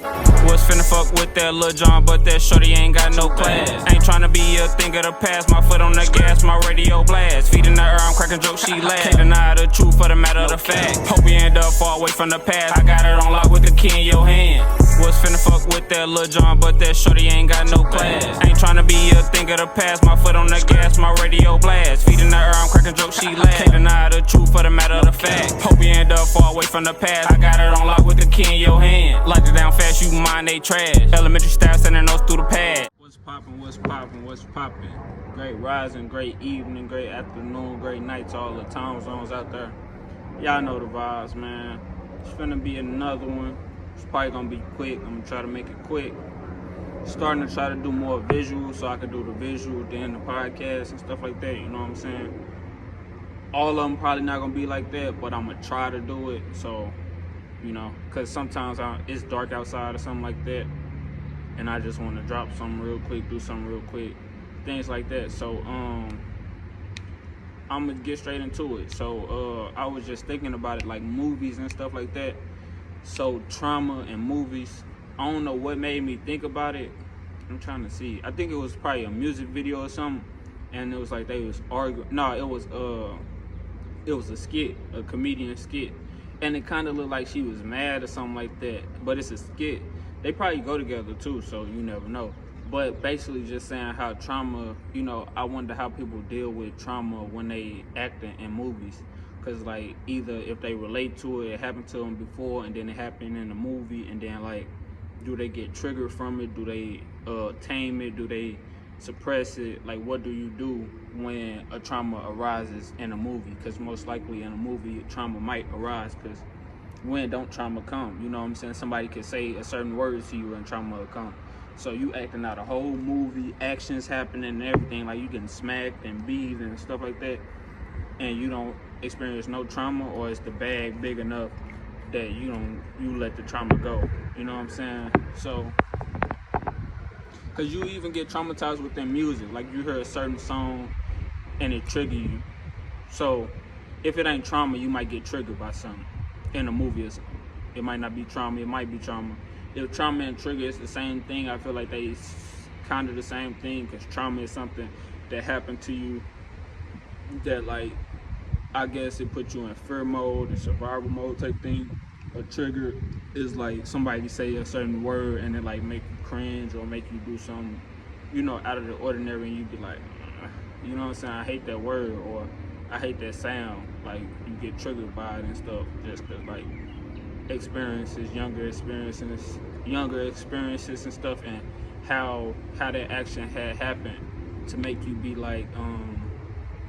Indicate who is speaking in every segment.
Speaker 1: Was finna fuck with that Lil Jon, but that shorty ain't got no class. Ain't tryna be a thing of the past. My foot on the gas, my radio blast. Feet in the air, I'm cracking jokes, she laugh. Can't deny the truth for the matter of the fact. Hope we end up far away from the past. I got it on lock with the key in your hand. Was finna fuck with that Lil Jon, but that shorty ain't got no class. Ain't tryna be a thing of the past. My foot on the gas, my radio blast. Feet in the air, I'm cracking jokes, she laugh. Can't deny the truth for the matter of the fact. Hope we end up far away from the past. I got it on lock with the key in your hand. Locked it down fast, you mind they trash. Elementary style, sending those through the pad. What's poppin', what's poppin', what's poppin'? Great rising, great evening, great afternoon, great night to all the time zones out there. Y'all know the vibes, man. It's finna be another one. It's probably gonna be quick. I'm gonna try to make it quick. Starting to try to do more visuals so I can do the visual, then the podcast and stuff like that, you know what I'm saying? All of them probably not gonna be like that, but I'm gonna try to do it. So, you know, cause sometimes it's dark outside or something like that, and I just want to drop something real quick, do something real quick, things like that. So I'm gonna get straight into it. So I was just thinking about it, like movies and stuff like that. So trauma and movies, I don't know what made me think about it. I'm trying to see, I think it was probably a music video or something, and it was like they was arguing. No, it was a skit, a comedian skit, and it kind of looked like she was mad or something like that, but it's a skit. They probably go together too, so you never know. But basically just saying how trauma, you know, I wonder how people deal with trauma when they acting in movies. Cause like either if they relate to it, it happened to them before and then it happened in the movie, and then like, do they get triggered from it? Do they tame it? Do they suppress it? Like, what do you do when a trauma arises in a movie? Because most likely in a movie, trauma might arise, because when don't trauma come? You know what I'm saying? Somebody could say a certain word to you and trauma will come. So you acting out a whole movie, actions happening and everything, like you getting smacked and beat and stuff like that, and you don't experience no trauma, or is the bag big enough that you let the trauma go? You know what I'm saying? So, because you even get traumatized with their music, like you hear a certain song and it trigger you. So if it ain't trauma, you might get triggered by something in a movie or something. It might not be trauma, it might be trauma. If trauma and trigger is the same thing, I feel like they kind of the same thing, because trauma is something that happened to you that, like, I guess it puts you in fear mode and survival mode type thing. A trigger is like somebody say a certain word and it like make you cringe or make you do something, you know, out of the ordinary, and you be like, you know what I'm saying, I hate that word, or I hate that sound. Like, you get triggered by it and stuff, just cause like younger experiences and stuff, and how that action had happened to make you be like,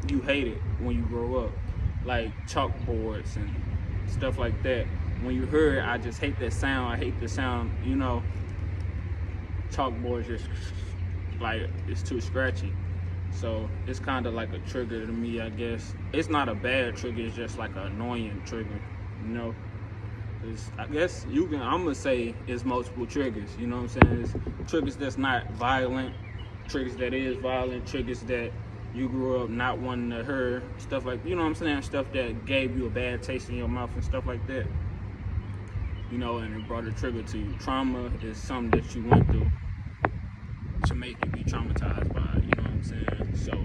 Speaker 1: you hate it when you grow up, like chalkboards and stuff like that. When you hear it, I just hate that sound. I hate the sound, you know. Chalkboards just like, it's too scratchy. So it's kind of like a trigger to me, I guess. It's not a bad trigger, it's just like an annoying trigger, you know. I guess I'm gonna say it's multiple triggers, you know what I'm saying? It's triggers that's not violent, triggers that is violent, triggers that you grew up not wanting to hear, stuff like, you know what I'm saying? Stuff that gave you a bad taste in your mouth and stuff like that. You know, and it brought a trigger to you. Trauma is something that you went through to make you be traumatized by it, you know what I'm saying? So,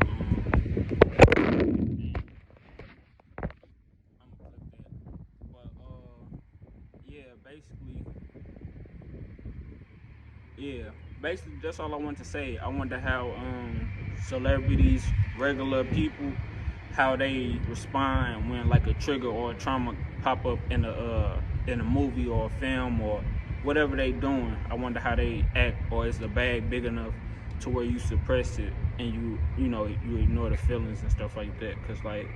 Speaker 1: basically that's all I want to say. I wonder how celebrities, regular people, how they respond when like a trigger or a trauma pop up in a movie or a film or whatever they doing. I wonder how they act, or is the bag big enough to where you suppress it and you know you ignore the feelings and stuff like that. Cause like,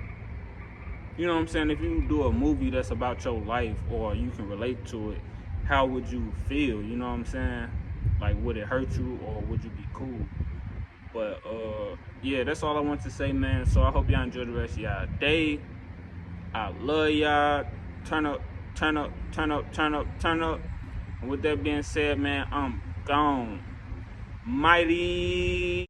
Speaker 1: you know what I'm saying, if you do a movie that's about your life or you can relate to it, how would you feel? You know what I'm saying? Like, would it hurt you or would you be cool? But yeah, that's all I want to say, man. So I hope y'all enjoy the rest of y'all day. I love y'all. Turn up, turn up, turn up, turn up, turn up. And with that being said, man, I'm gone. Mighty.